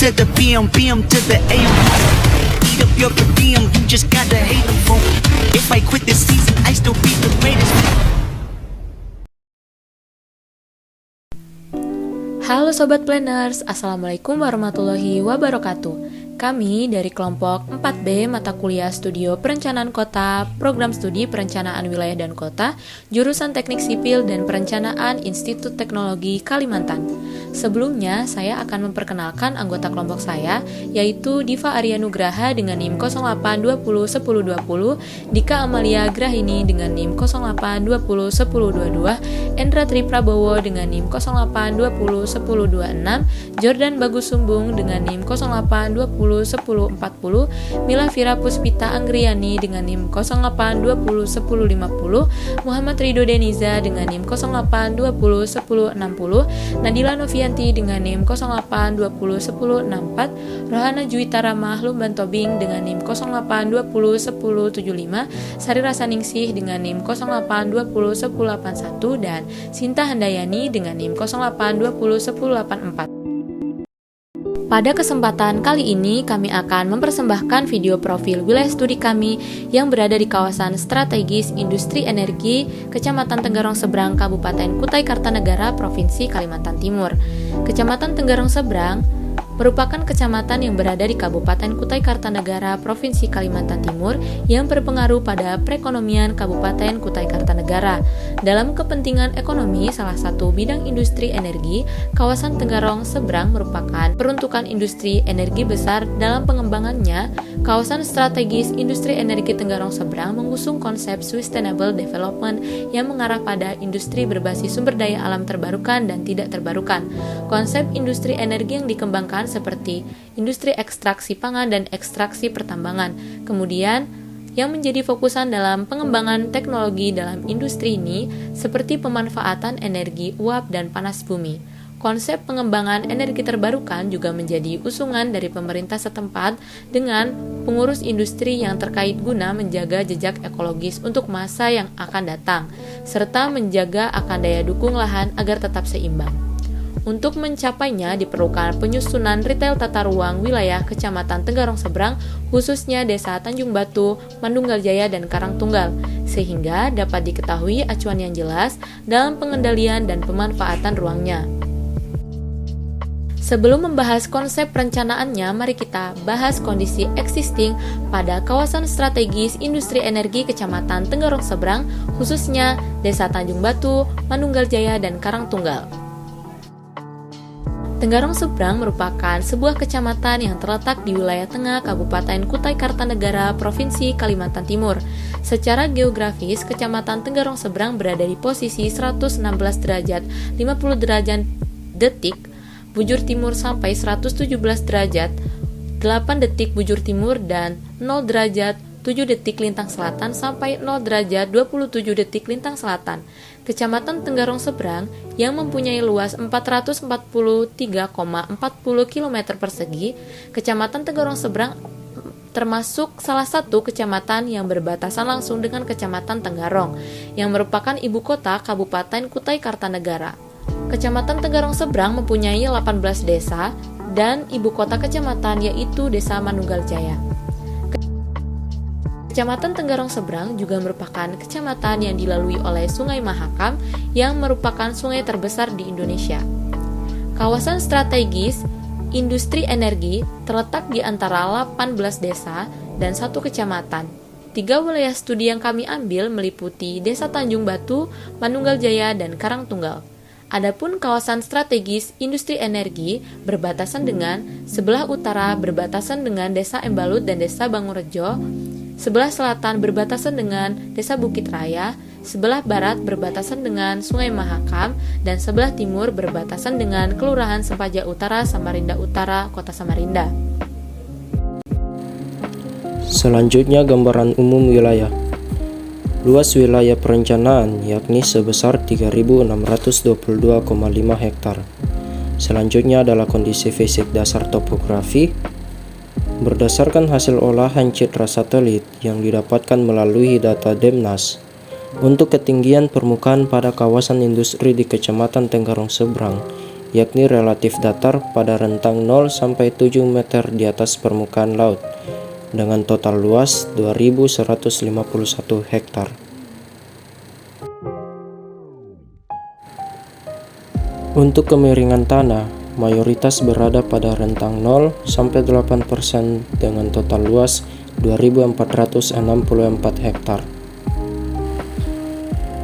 to the BM to the AM. Eat up your per diem, you just gotta hate them for. If I quit this season, I still be the greatest. Halo Sobat Planners, Assalamualaikum warahmatullahi wabarakatuh. Kami dari kelompok 4B Mata Kuliah Studio Perencanaan Kota, Program Studi Perencanaan Wilayah dan Kota, Jurusan Teknik Sipil dan Perencanaan Institut Teknologi Kalimantan. Sebelumnya, saya akan memperkenalkan anggota kelompok saya, yaitu Diva Arya Nugraha dengan NIM 08201020, Dika Amalia Grahini dengan NIM 08201022, Endra Tri Prabowo dengan NIM 08201026, Jordan Bagus Sumbung dengan NIM 08201040, Mila Vira Puspita Anggriani dengan NIM 08201050, Muhammad Ridho Deniza dengan NIM 08201060, Nadila Novianti dengan NIM 08201064, Rohana Juwita Ramah Lumban Tobing dengan NIM 08201075, Sari Rasaningsih dengan NIM 08201081, dan Sinta Handayani dengan NIM 08201084. Pada kesempatan kali ini, kami akan mempersembahkan video profil wilayah studi kami yang berada di kawasan strategis industri energi, Kecamatan Tenggarong Seberang, Kabupaten Kutai Kartanegara, Provinsi Kalimantan Timur. Kecamatan Tenggarong Seberang merupakan kecamatan yang berada di Kabupaten Kutai Kartanegara, Provinsi Kalimantan Timur yang berpengaruh pada perekonomian Kabupaten Kutai Kartanegara. Dalam kepentingan ekonomi, salah satu bidang industri energi, kawasan Tenggarong Seberang merupakan peruntukan industri energi besar. Dalam pengembangannya, kawasan strategis industri energi Tenggarong Seberang mengusung konsep sustainable development yang mengarah pada industri berbasis sumber daya alam terbarukan dan tidak terbarukan. Konsep industri energi yang dikembangkan seperti industri ekstraksi pangan dan ekstraksi pertambangan. Kemudian, yang menjadi fokusan dalam pengembangan teknologi dalam industri ini seperti pemanfaatan energi uap dan panas bumi. Konsep pengembangan energi terbarukan juga menjadi usungan dari pemerintah setempat dengan pengurus industri yang terkait guna menjaga jejak ekologis untuk masa yang akan datang, serta menjaga akan daya dukung lahan agar tetap seimbang. Untuk mencapainya diperlukan penyusunan retail tata ruang wilayah Kecamatan Tenggarong Seberang, khususnya Desa Tanjung Batu, Mandunggal Jaya, dan Karangtunggal, sehingga dapat diketahui acuan yang jelas dalam pengendalian dan pemanfaatan ruangnya. Sebelum membahas konsep perencanaannya, mari kita bahas kondisi existing pada kawasan strategis industri energi Kecamatan Tenggarong Seberang, khususnya Desa Tanjung Batu, Mandunggal Jaya, dan Karangtunggal. Tenggarong Seberang merupakan sebuah kecamatan yang terletak di wilayah tengah Kabupaten Kutai Kartanegara, Provinsi Kalimantan Timur. Secara geografis, Kecamatan Tenggarong Seberang berada di posisi 116 derajat 50 derajat detik bujur timur sampai 117 derajat 8 detik bujur timur dan 0 derajat 7 detik lintang selatan sampai 0 derajat 27 detik lintang selatan. Kecamatan Tenggarong Seberang yang mempunyai luas 443,40 km persegi, Kecamatan Tenggarong Seberang termasuk salah satu kecamatan yang berbatasan langsung dengan Kecamatan Tenggarong, yang merupakan ibu kota Kabupaten Kutai Kartanegara. Kecamatan Tenggarong Seberang mempunyai 18 desa dan ibu kota kecamatan yaitu Desa Mandunggal Jaya. Kecamatan Tenggarong Seberang juga merupakan kecamatan yang dilalui oleh Sungai Mahakam yang merupakan sungai terbesar di Indonesia. Kawasan strategis industri energi terletak di antara 18 desa dan satu kecamatan. 3 wilayah studi yang kami ambil meliputi Desa Tanjung Batu, Mandunggal Jaya, dan Karangtunggal. Adapun kawasan strategis industri energi berbatasan dengan sebelah utara berbatasan dengan Desa Embalut dan Desa Bangurejo, sebelah selatan berbatasan dengan Desa Bukit Raya, sebelah barat berbatasan dengan Sungai Mahakam, dan sebelah timur berbatasan dengan Kelurahan Sempaja Utara, Samarinda Utara, Kota Samarinda. Selanjutnya gambaran umum wilayah. Luas wilayah perencanaan yakni sebesar 3.622,5 hektar. Selanjutnya adalah kondisi fisik dasar topografi. Berdasarkan hasil olahan citra satelit yang didapatkan melalui data Demnas, untuk ketinggian permukaan pada kawasan industri di Kecamatan Tenggarong Seberang yakni relatif datar pada rentang 0 sampai 7 meter di atas permukaan laut, dengan total luas 2.151 hektar. Untuk kemiringan tanah, mayoritas berada pada rentang 0 sampai 8% dengan total luas 2.464 hektar.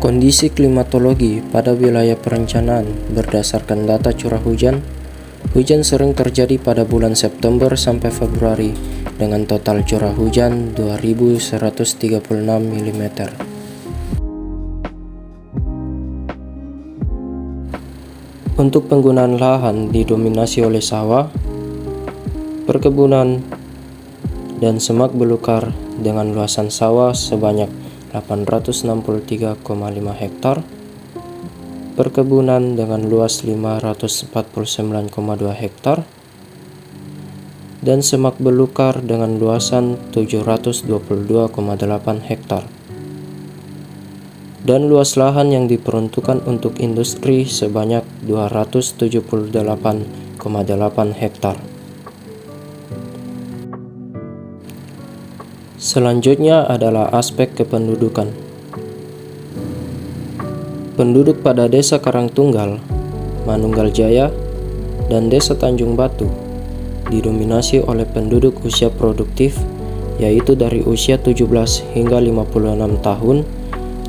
Kondisi klimatologi pada wilayah perencanaan berdasarkan data curah hujan, hujan sering terjadi pada bulan September sampai Februari dengan total curah hujan 2.136 mm. Untuk penggunaan lahan didominasi oleh sawah, perkebunan, dan semak belukar dengan luasan sawah sebanyak 863,5 hektar, perkebunan dengan luas 549,2 hektar, dan semak belukar dengan luasan 722,8 hektar. Dan luas lahan yang diperuntukkan untuk industri sebanyak 278,8 hektar. Selanjutnya adalah aspek kependudukan. Penduduk pada Desa Karangtunggal, Manunggal Jaya, dan Desa Tanjung Batu didominasi oleh penduduk usia produktif, yaitu dari usia 17 hingga 56 tahun,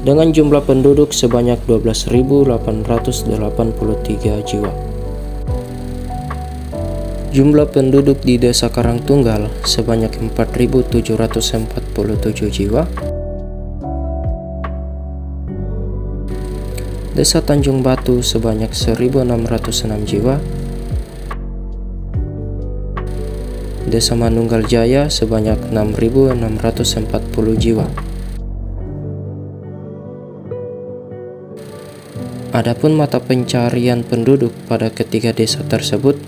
dengan jumlah penduduk sebanyak 12.883 jiwa. Jumlah penduduk di Desa Karangtunggal sebanyak 4.747 jiwa. Desa Tanjung Batu sebanyak 1.606 jiwa. Desa Manunggal Jaya sebanyak 6.640 jiwa. Adapun mata pencarian penduduk pada ketiga desa tersebut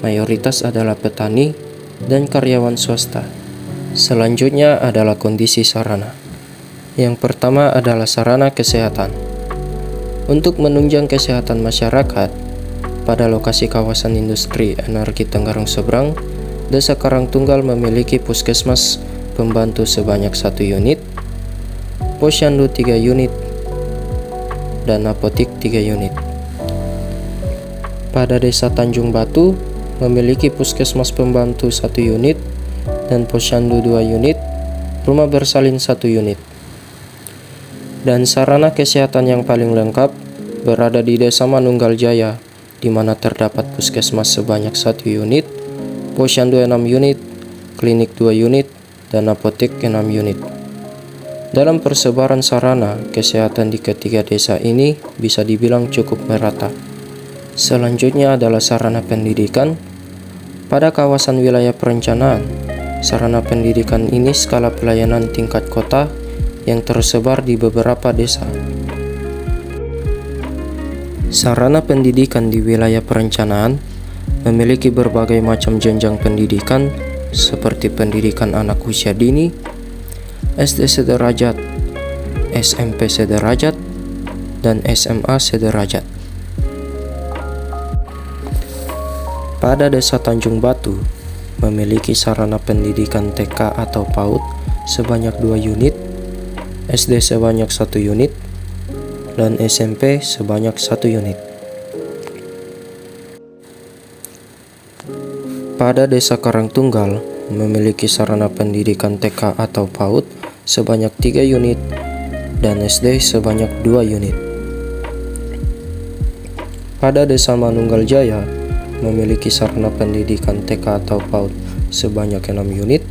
mayoritas adalah petani dan karyawan swasta. Selanjutnya adalah kondisi sarana. Yang pertama adalah sarana kesehatan. Untuk menunjang kesehatan masyarakat, pada lokasi kawasan industri energi Tenggarong Seberang, Desa Karangtunggal memiliki puskesmas pembantu sebanyak 1 unit, posyandu 3 unit, dan apotik 3 unit. Pada Desa Tanjung Batu memiliki puskesmas pembantu 1 unit dan posyandu 2 unit, rumah bersalin 1 unit. Dan sarana kesehatan yang paling lengkap berada di Desa Manunggal Jaya, di mana terdapat puskesmas sebanyak 1 unit, posyandu 6 unit, klinik 2 unit, dan apotek 6 unit. Dalam persebaran sarana kesehatan di ketiga desa ini bisa dibilang cukup merata. Selanjutnya adalah sarana pendidikan. Pada kawasan wilayah perencanaan, sarana pendidikan ini skala pelayanan tingkat kota yang tersebar di beberapa desa. Sarana pendidikan di wilayah perencanaan memiliki berbagai macam jenjang pendidikan seperti pendidikan anak usia dini, SD sederajat, SMP sederajat, dan SMA sederajat. Pada Desa Tanjung Batu memiliki sarana pendidikan TK atau PAUD sebanyak 2 unit, SD sebanyak 1 unit, dan SMP sebanyak 1 unit. Pada Desa Karangtunggal memiliki sarana pendidikan TK atau PAUD sebanyak 3 unit dan SD sebanyak 2 unit. Pada Desa Manunggal Jaya memiliki sarana pendidikan TK atau PAUD sebanyak 6 unit,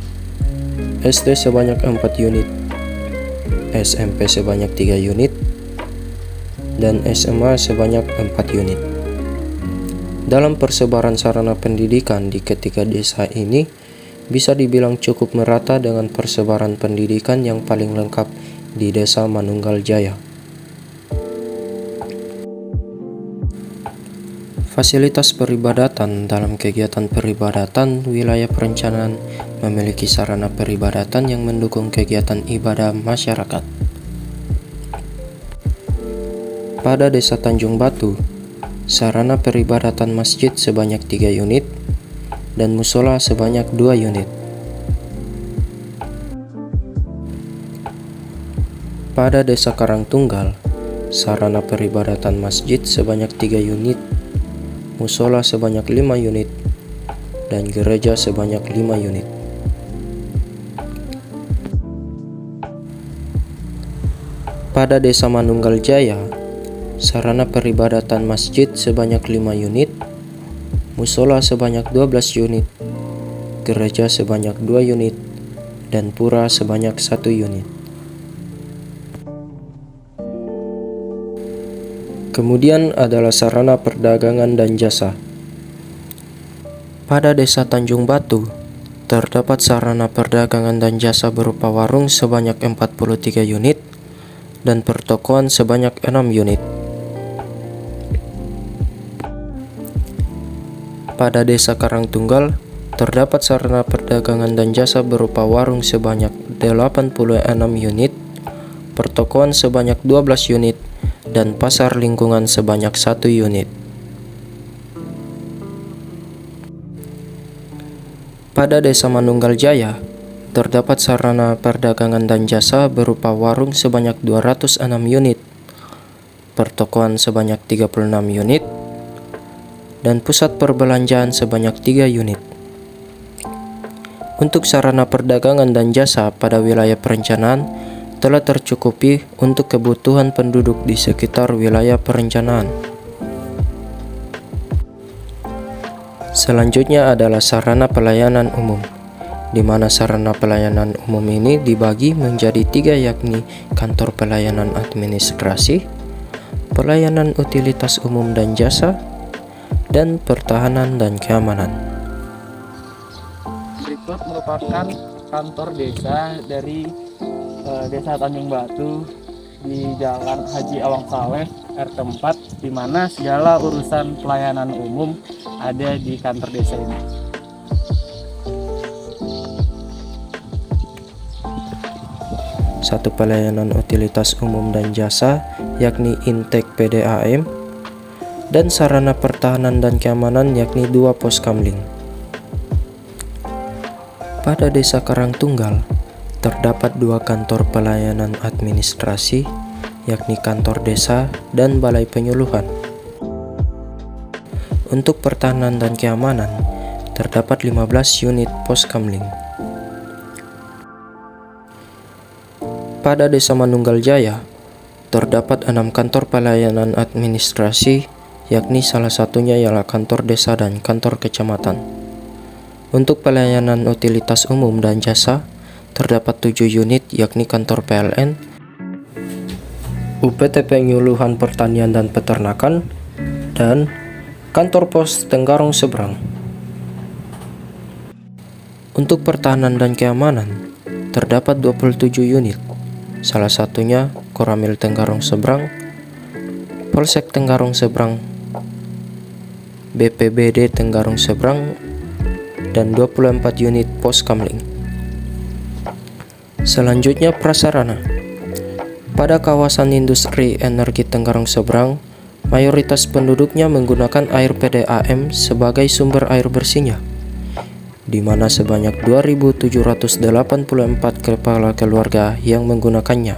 SD sebanyak 4 unit, SMP sebanyak 3 unit, dan SMA sebanyak 4 unit. Dalam persebaran sarana pendidikan di ketiga desa ini bisa dibilang cukup merata dengan persebaran pendidikan yang paling lengkap di Desa Manunggal Jaya. Fasilitas peribadatan. Dalam kegiatan peribadatan, wilayah perencanaan memiliki sarana peribadatan yang mendukung kegiatan ibadah masyarakat. Pada Desa Tanjung Batu, sarana peribadatan masjid sebanyak 3 unit, dan musola sebanyak 2 unit. Pada Desa Karangtunggal, sarana peribadatan masjid sebanyak 3 unit, musola sebanyak 5 unit, dan gereja sebanyak 5 unit. Pada Desa Manunggal Jaya, sarana peribadatan masjid sebanyak 5 unit, musola sebanyak 12 unit, gereja sebanyak 2 unit, dan pura sebanyak 1 unit. Kemudian adalah sarana perdagangan dan jasa. Pada Desa Tanjung Batu, terdapat sarana perdagangan dan jasa berupa warung sebanyak 43 unit dan pertokoan sebanyak 6 unit. Pada Desa Karangtunggal, terdapat sarana perdagangan dan jasa berupa warung sebanyak 86 unit, pertokoan sebanyak 12 unit, dan pasar lingkungan sebanyak 1 unit. Pada Desa Manunggal Jaya, terdapat sarana perdagangan dan jasa berupa warung sebanyak 206 unit, pertokoan sebanyak 36 unit, dan pusat perbelanjaan sebanyak 3 unit. Untuk sarana perdagangan dan jasa pada wilayah perencanaan telah tercukupi untuk kebutuhan penduduk di sekitar wilayah perencanaan. Selanjutnya adalah sarana pelayanan umum, di mana sarana pelayanan umum ini dibagi menjadi 3, yakni kantor pelayanan administrasi, pelayanan utilitas umum dan jasa, dan pertahanan dan keamanan. Berikut merupakan kantor desa dari Desa Tanjung Batu di Jalan Haji Awang Saleh RT 4, di mana segala urusan pelayanan umum ada di kantor desa ini. Satu, pelayanan utilitas umum dan jasa, yakni Intek PDAM, dan sarana pertahanan dan keamanan, yakni 2 pos kamling. Pada Desa Karangtunggal, terdapat 2 kantor pelayanan administrasi, yakni kantor desa dan balai penyuluhan. Untuk pertahanan dan keamanan, terdapat 15 unit pos kamling. Pada Desa Manunggal Jaya, terdapat 6 kantor pelayanan administrasi, yakni salah satunya ialah kantor desa dan kantor kecamatan. Untuk pelayanan utilitas umum dan jasa, terdapat 7 unit, yakni kantor PLN, UPT Penyuluhan Pertanian dan Peternakan, dan kantor pos Tenggarong Seberang. Untuk pertahanan dan keamanan, terdapat 27 unit, salah satunya Koramil Tenggarong Seberang, Polsek Tenggarong Seberang, BPBD Tenggarong Seberang, dan 24 unit pos kamling. Selanjutnya prasarana. Pada kawasan industri energi Tenggarong Seberang, mayoritas penduduknya menggunakan air PDAM sebagai sumber air bersihnya, di mana sebanyak 2.784 kepala keluarga yang menggunakannya.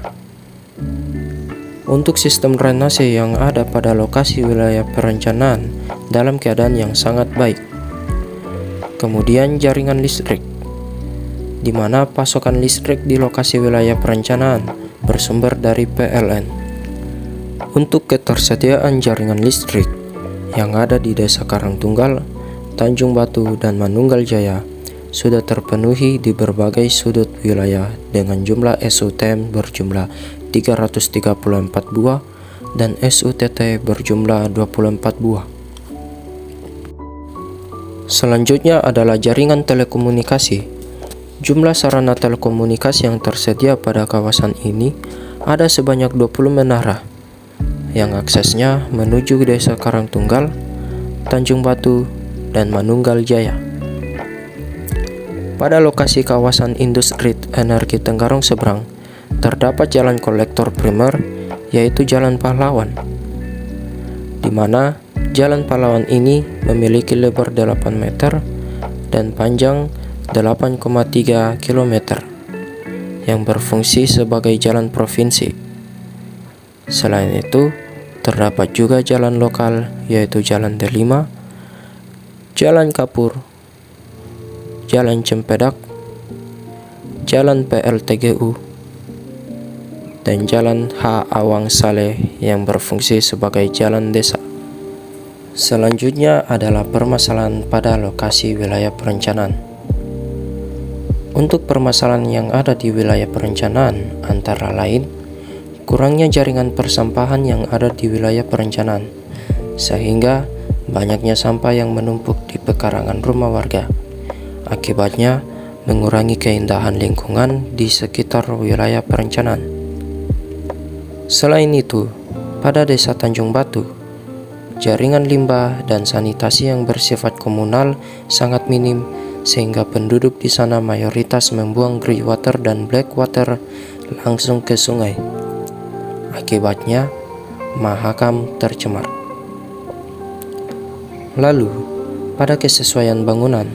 Untuk sistem drainase yang ada pada lokasi wilayah perencanaan dalam keadaan yang sangat baik. Kemudian jaringan listrik, di mana pasokan listrik di lokasi wilayah perencanaan bersumber dari PLN. Untuk ketersediaan jaringan listrik yang ada di Desa Karangtunggal, Tanjung Batu, dan Manunggal Jaya sudah terpenuhi di berbagai sudut wilayah dengan jumlah SUTM berjumlah 334 buah dan SUTT berjumlah 24 buah. Selanjutnya adalah jaringan telekomunikasi. Jumlah sarana telekomunikasi yang tersedia pada kawasan ini ada sebanyak 20 menara yang aksesnya menuju Desa Karangtunggal, Tanjung Batu, dan Manunggal Jaya. Pada lokasi kawasan industri energi Tenggarong Seberang, terdapat jalan kolektor primer, yaitu Jalan Pahlawan, di mana Jalan Pahlawan ini memiliki lebar 8 meter dan panjang 8,3 km yang berfungsi sebagai jalan provinsi. Selain itu, terdapat juga jalan lokal yaitu Jalan D5, Jalan Kapur, Jalan Cempedak, Jalan PLTGU, dan Jalan H. Awang Saleh yang berfungsi sebagai jalan desa. Selanjutnya adalah permasalahan pada lokasi wilayah perencanaan. Untuk permasalahan yang ada di wilayah perencanaan antara lain, kurangnya jaringan persampahan yang ada di wilayah perencanaan, sehingga banyaknya sampah yang menumpuk di pekarangan rumah warga. Akibatnya, mengurangi keindahan lingkungan di sekitar wilayah perencanaan. Selain itu, pada Desa Tanjung Batu, jaringan limbah dan sanitasi yang bersifat komunal sangat minim, sehingga penduduk di sana mayoritas membuang grey water dan black water langsung ke sungai. Akibatnya, Mahakam tercemar. Lalu, pada kesesuaian bangunan,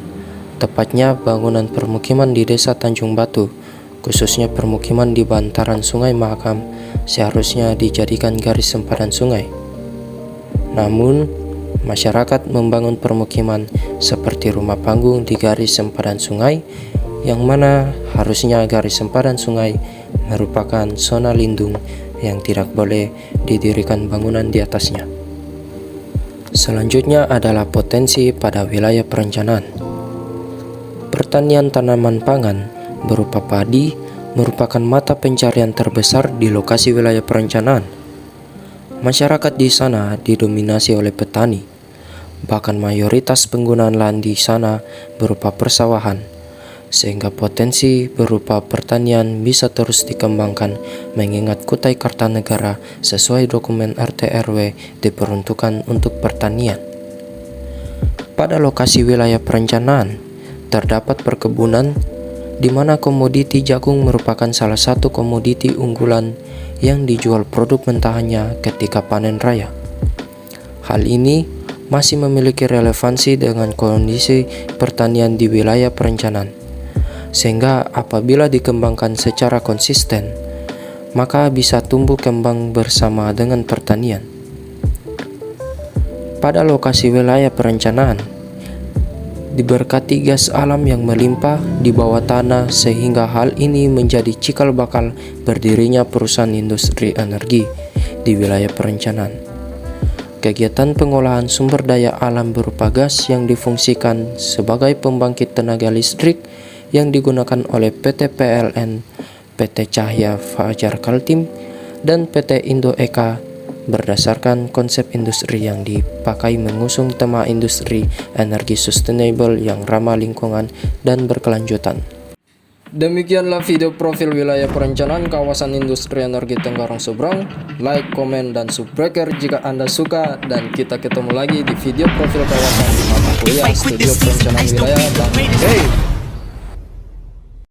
tepatnya bangunan permukiman di Desa Tanjung Batu, khususnya permukiman di bantaran Sungai Mahakam, seharusnya dijadikan garis sempadan sungai. Namun, masyarakat membangun permukiman seperti rumah panggung di garis sempadan sungai, yang mana harusnya garis sempadan sungai merupakan zona lindung yang tidak boleh didirikan bangunan di atasnya. Selanjutnya adalah potensi pada wilayah perencanaan. Pertanian tanaman pangan berupa padi merupakan mata pencarian terbesar di lokasi wilayah perencanaan. Masyarakat di sana didominasi oleh petani, bahkan mayoritas penggunaan lahan di sana berupa persawahan, sehingga potensi berupa pertanian bisa terus dikembangkan mengingat Kutai Kartanegara sesuai dokumen RT RW diperuntukkan untuk pertanian. Pada lokasi wilayah perencanaan, terdapat perkebunan di mana komoditi jagung merupakan salah satu komoditi unggulan yang dijual produk mentahannya ketika panen raya. Hal ini masih memiliki relevansi dengan kondisi pertanian di wilayah perencanaan, sehingga apabila dikembangkan secara konsisten, maka bisa tumbuh kembang bersama dengan pertanian. Pada lokasi wilayah perencanaan, diberkati gas alam yang melimpah di bawah tanah, sehingga hal ini menjadi cikal bakal berdirinya perusahaan industri energi di wilayah perencanaan. Kegiatan pengolahan sumber daya alam berupa gas yang difungsikan sebagai pembangkit tenaga listrik yang digunakan oleh PT PLN, PT Cahya Fajar Kaltim, dan PT Indo Eka berdasarkan konsep industri yang dipakai mengusung tema industri energi sustainable yang ramah lingkungan dan berkelanjutan. Demikianlah video profil wilayah perencanaan kawasan industri energi Tenggarong Seberang. Like, komen, dan subscribe jika Anda suka, dan kita ketemu lagi di video profil kawasan di mata kuliah Studio Perencanaan Wilayah Bang. Hey!